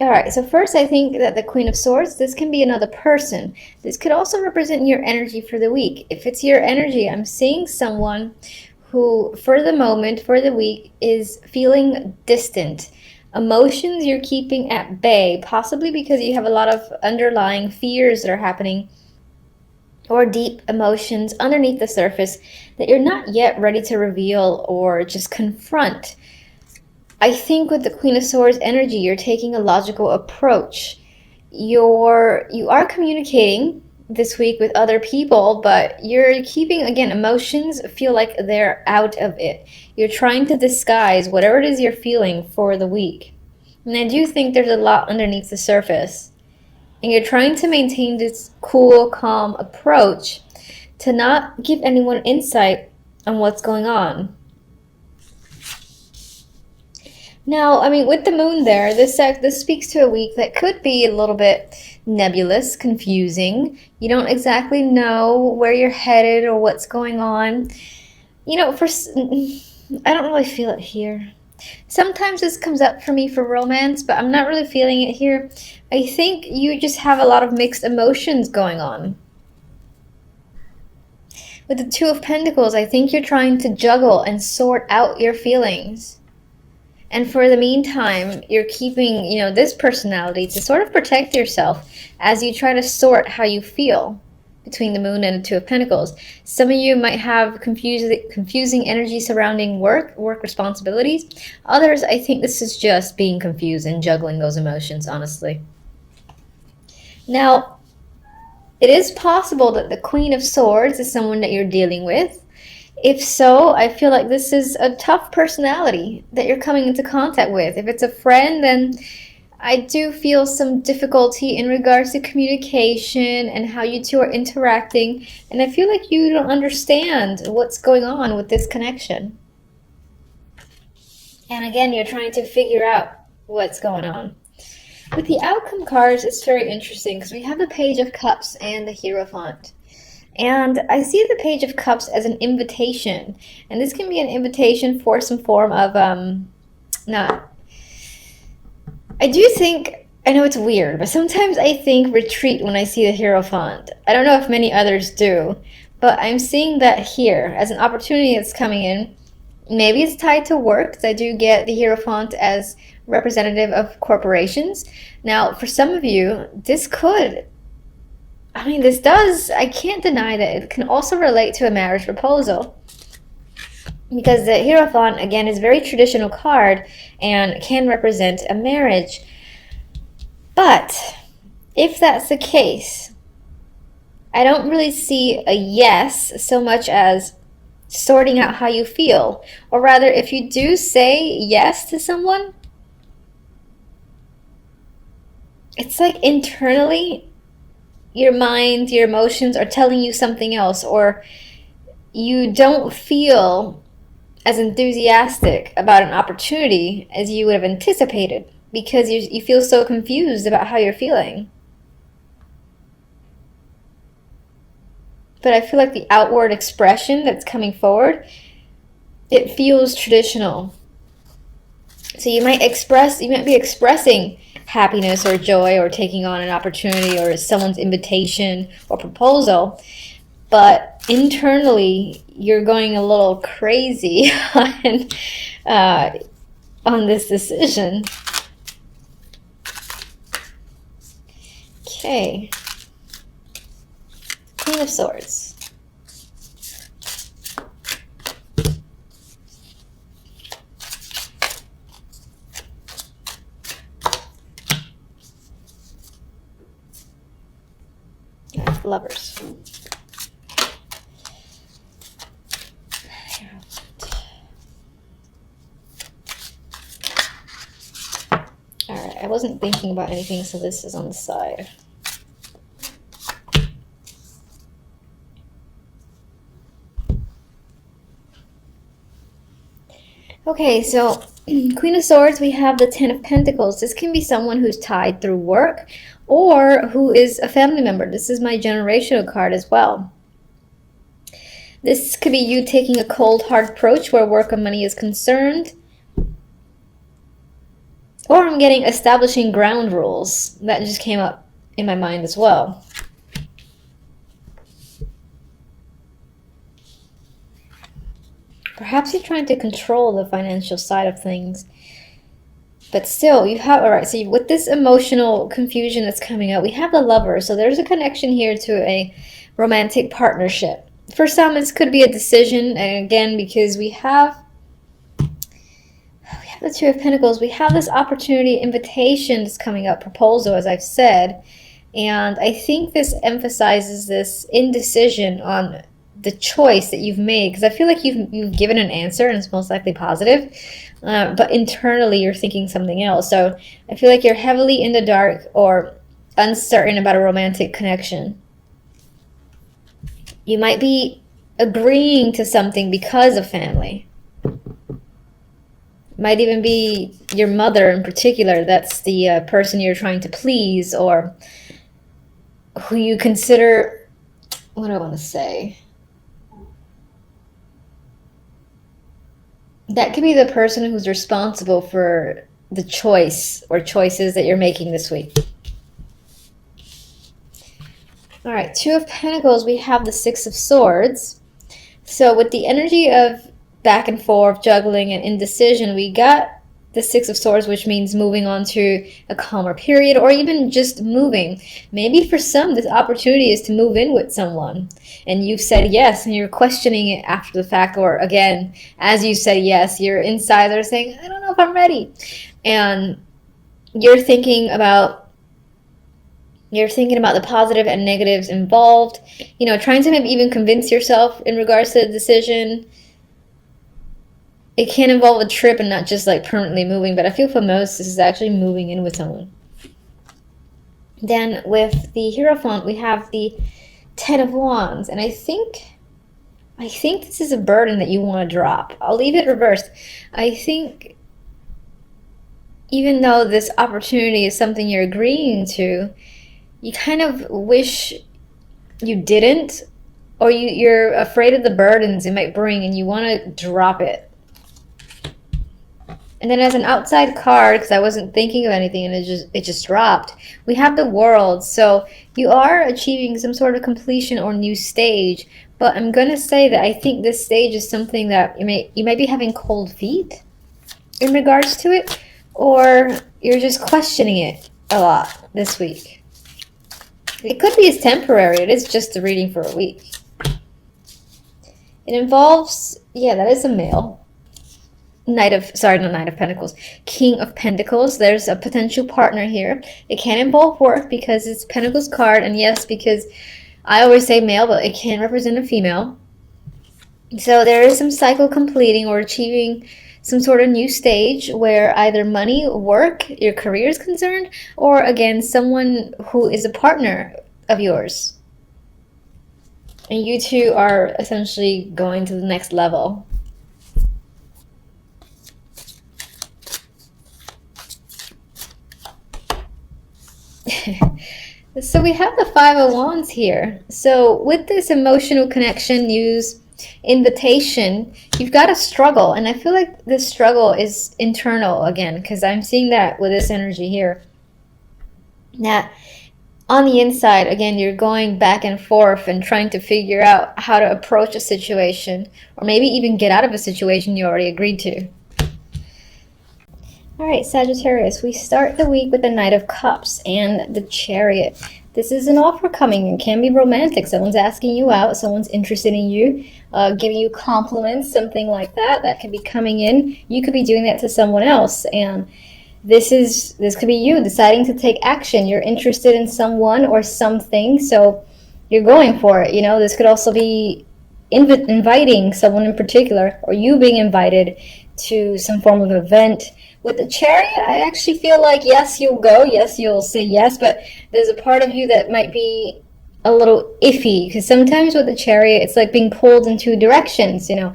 All right, so first I think that the Queen of Swords, this can be another person. This could also represent your energy for the week. If it's your energy, I'm seeing someone who, for the moment, for the week, is feeling distant. Emotions you're keeping at bay, possibly because you have a lot of underlying fears that are happening or deep emotions underneath the surface that you're not yet ready to reveal or just confront. I think with the Queen of Swords energy, you're taking a logical approach. You are communicating this week with other people, but you're keeping, again, emotions feel like they're out of it. You're trying to disguise whatever it is you're feeling for the week. And I do think there's a lot underneath the surface. And you're trying to maintain this cool, calm approach to not give anyone insight on what's going on. Now, I mean, with the moon there, this speaks to a week that could be a little bit nebulous, confusing. You don't exactly know where you're headed or what's going on. You know, I don't really feel it here. Sometimes this comes up for me for romance, but I'm not really feeling it here. I think you just have a lot of mixed emotions going on. With the Two of Pentacles, I think you're trying to juggle and sort out your feelings. And for the meantime, you're keeping, this personality to sort of protect yourself as you try to sort how you feel between the moon and the Two of Pentacles. Some of you might have confusing energy surrounding work responsibilities. Others, I think this is just being confused and juggling those emotions, honestly. Now, it is possible that the Queen of Swords is someone that you're dealing with. If so, I feel like this is a tough personality that you're coming into contact with. If it's a friend, then I do feel some difficulty in regards to communication and how you two are interacting. And I feel like you don't understand what's going on with this connection. And again, you're trying to figure out what's going on. With the outcome cards, it's very interesting because we have the Page of Cups and the Hierophant. And I see the Page of Cups as an invitation. And this can be an invitation for some form of, I do think, I know it's weird, but sometimes I think retreat when I see the Hierophant. I don't know if many others do, but I'm seeing that here as an opportunity that's coming in. Maybe it's tied to work, because I do get the Hierophant as representative of corporations. Now, for some of you, I can't deny that it can also relate to a marriage proposal. Because the Hierophant, again, is a very traditional card and can represent a marriage. But if that's the case, I don't really see a yes so much as sorting out how you feel. Or rather, if you do say yes to someone, it's like internally your mind, your emotions are telling you something else, or you don't feel as enthusiastic about an opportunity as you would have anticipated because you feel so confused about how you're feeling. But I feel like the outward expression that's coming forward, it feels traditional. So you might be expressing happiness or joy or taking on an opportunity or someone's invitation or proposal, but internally you're going a little crazy on this decision. Okay. Queen of Swords. Lovers. Alright, I wasn't thinking about anything, so this is on the side. Okay, so Queen of Swords, we have the Ten of Pentacles. This can be someone who's tied through work or who is a family member. This is my generational card as well. This could be you taking a cold, hard approach where work and money is concerned. Or I'm getting establishing ground rules. That just came up in my mind as well. Perhaps you're trying to control the financial side of things. But still, you have, all right, so with this emotional confusion that's coming up, we have the Lover. So there's a connection here to a romantic partnership. For some, this could be a decision, and again, because we have the Two of Pentacles, we have this opportunity, invitation that's coming up, proposal, as I've said. And I think this emphasizes this indecision on the choice that you've made, because I feel like you've given an answer and it's most likely positive, but internally you're thinking something else. So I feel like you're heavily in the dark or uncertain about a romantic connection. You might be agreeing to something because of family. Might even be your mother in particular. That's the person you're trying to please, or who you consider, what do I want to say? That could be the person who's responsible for the choice or choices that you're making this week. All right, Two of Pentacles, we have the Six of Swords. So with the energy of back and forth, juggling and indecision, we got the Six of Swords, which means moving on to a calmer period, or even just moving. Maybe for some, this opportunity is to move in with someone, and you've said yes, and you're questioning it after the fact, or again, as you said yes, you're inside there saying, I don't know if I'm ready. And you're thinking about the positive and negatives involved, you know, trying to maybe even convince yourself in regards to the decision. It can involve a trip and not just like permanently moving, but I feel for most this is actually moving in with someone. Then with the Hierophant, we have the Ten of Wands, and I think this is a burden that you want to drop. I'll leave it reversed. I think even though this opportunity is something you're agreeing to, you kind of wish you didn't, or you're afraid of the burdens it might bring and you want to drop it. And then as an outside card, because I wasn't thinking of anything and it just dropped, we have the World. So you are achieving some sort of completion or new stage, but I'm going to say that I think this stage is something that you may be having cold feet in regards to it, or you're just questioning it a lot this week. It could be as temporary. It is just a reading for a week. It involves, yeah, that is a male. Not Knight of Pentacles. King of Pentacles. There's a potential partner here. It can involve work because it's Pentacles card, and yes, because I always say male, but it can represent a female. So there is some cycle completing or achieving some sort of new stage where either money, work, your career is concerned, or again, someone who is a partner of yours. And you two are essentially going to the next level. So we have the Five of Wands here. So with this emotional connection, news, invitation, you've got a struggle. And I feel like this struggle is internal again, because I'm seeing that with this energy here. That on the inside, again, you're going back and forth and trying to figure out how to approach a situation, or maybe even get out of a situation you already agreed to. All right, Sagittarius, we start the week with the Knight of Cups and the Chariot. This is an offer coming and can be romantic. Someone's asking you out, someone's interested in you, giving you compliments, something like that. That could be coming in. You could be doing that to someone else, and this could be you deciding to take action. You're interested in someone or something, so you're going for it. You know, this could also be inviting someone in particular, or you being invited to some form of event. With the Chariot, I actually feel like, yes, you'll go. Yes, you'll say yes, but there's a part of you that might be a little iffy, because sometimes with the Chariot, it's like being pulled in two directions, you know.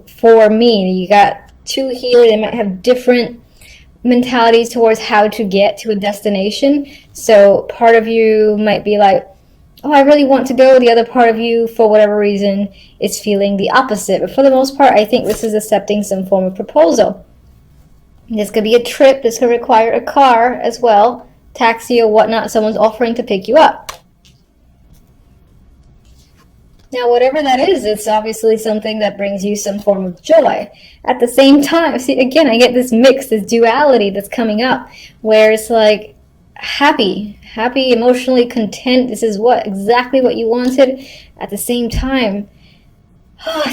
For me, you got two here. They might have different mentalities towards how to get to a destination. So part of you might be like, oh, I really want to go. The other part of you, for whatever reason, is feeling the opposite. But for the most part, I think this is accepting some form of proposal. This could be a trip. This could require a car as well, taxi or whatnot. Someone's offering to pick you up. Now, whatever that is, it's obviously something that brings you some form of joy. At the same time, see, again, I get this mix, this duality that's coming up, where it's like happy, emotionally content. This is exactly what you wanted. At the same time,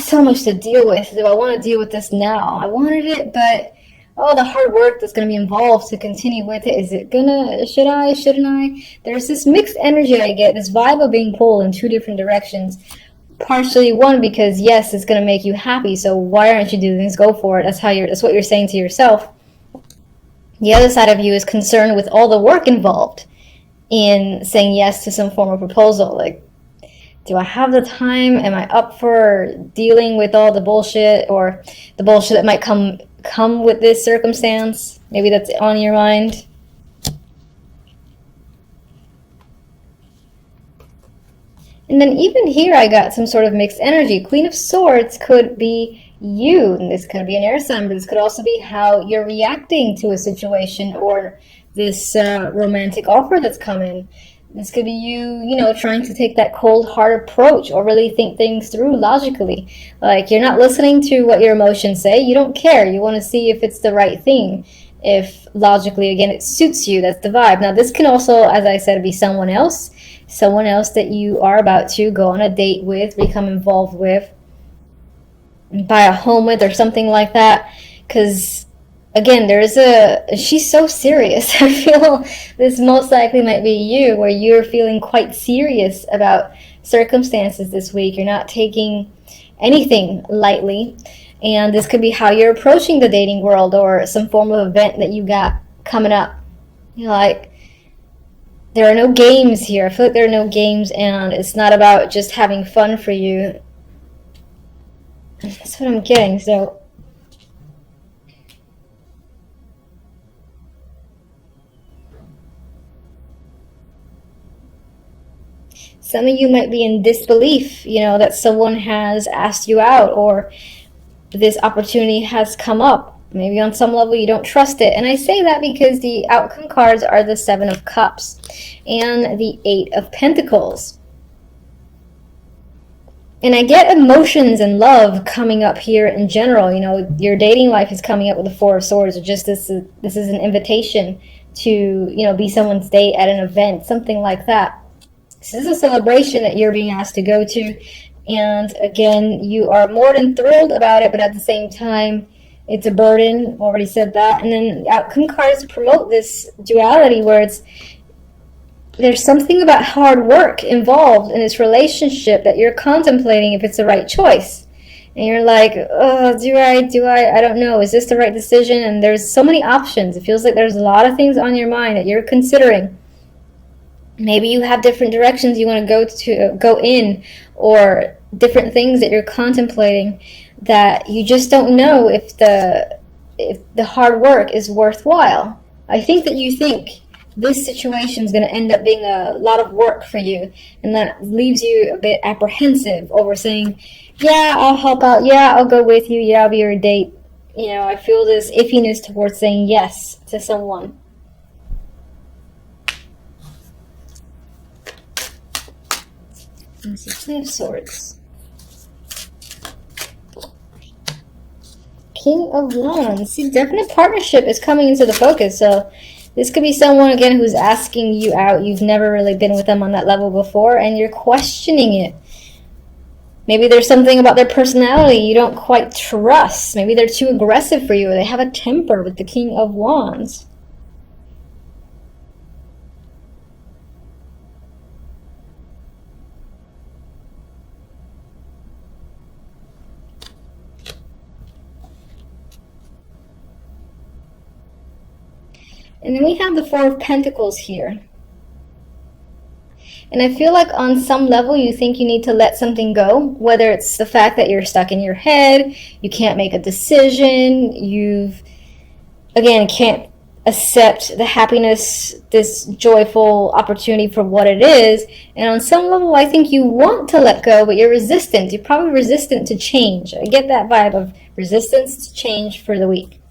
so much to deal with. Do I want to deal with this now? I wanted it, but the hard work that's going to be involved to continue with it. Is it gonna, shouldn't I? There's this mixed energy I get, this vibe of being pulled in two different directions. Partially, one, because yes, it's going to make you happy, so why aren't you doing this? Go for it. That's what you're saying to yourself. The other side of you is concerned with all the work involved in saying yes to some form of proposal. Like, do I have the time? Am I up for dealing with all the bullshit, or the bullshit that might come with this circumstance? Maybe that's on your mind. And then even here I got some sort of mixed energy. Queen of Swords could be you, and this could be an air sign, but this could also be how you're reacting to a situation or this romantic offer that's coming. This could be you trying to take that cold, hard approach or really think things through logically. Like, you're not listening to what your emotions say. You don't care. You want to see if it's the right thing. If logically, again, it suits you. That's the vibe. Now, this can also, as I said, be someone else that you are about to go on a date with, become involved with, buy a home with, or something like that. Because, again, she's so serious. I feel this most likely might be you, where you're feeling quite serious about circumstances this week. You're not taking anything lightly. And this could be how you're approaching the dating world, or some form of event that you got coming up. Like, there are no games here. I feel like there are no games, and it's not about just having fun for you. That's what I'm getting. So, some of you might be in disbelief, that someone has asked you out, or this opportunity has come up. Maybe on some level you don't trust it. And I say that because the outcome cards are the Seven of Cups and the Eight of Pentacles. And I get emotions and love coming up here in general. Your dating life is coming up with the Four of Swords. Or just this is an invitation to, be someone's date at an event, something like that. This is a celebration that you're being asked to go to. And again, you are more than thrilled about it, but at the same time, it's a burden. Already said that. And then outcome cards promote this duality where there's something about hard work involved in this relationship that you're contemplating if it's the right choice. And you're like, do I don't know. Is this the right decision? And there's so many options. It feels like there's a lot of things on your mind that you're considering. Maybe you have different directions you want to go in, or different things that you're contemplating that you just don't know if the hard work is worthwhile. I think that you think this situation is going to end up being a lot of work for you, and that leaves you a bit apprehensive over saying, yeah, I'll help out, yeah, I'll go with you, yeah, I'll be your date. I feel this iffiness towards saying yes to someone. Let's see, Queen of Swords. King of Wands. See, definite partnership is coming into the focus. So this could be someone, again, who's asking you out. You've never really been with them on that level before, and you're questioning it. Maybe there's something about their personality you don't quite trust. Maybe they're too aggressive for you, or they have a temper with the King of Wands. And then we have the Four of Pentacles here. And I feel like on some level you think you need to let something go, whether it's the fact that you're stuck in your head, you can't make a decision, again, can't accept the happiness, this joyful opportunity for what it is. And on some level I think you want to let go, but you're resistant. You're probably resistant to change. I get that vibe of resistance to change for the week.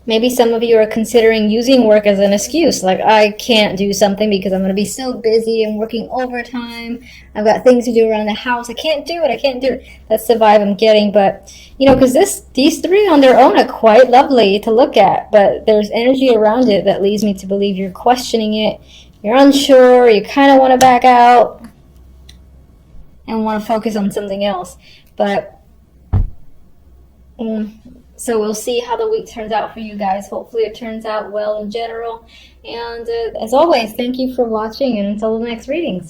Maybe some of you are considering using work as an excuse, like I can't do something because I'm going to be so busy and working overtime. I've got things to do around the house. I can't do it. I can't do it. That's the vibe I'm getting. But because these three on their own are quite lovely to look at, but there's energy around it that leads me to believe you're questioning it. You're unsure. You kind of want to back out and want to focus on something else. But so we'll see how the week turns out for you guys. Hopefully it turns out well in general. And as always, thank you for watching, and until the next readings.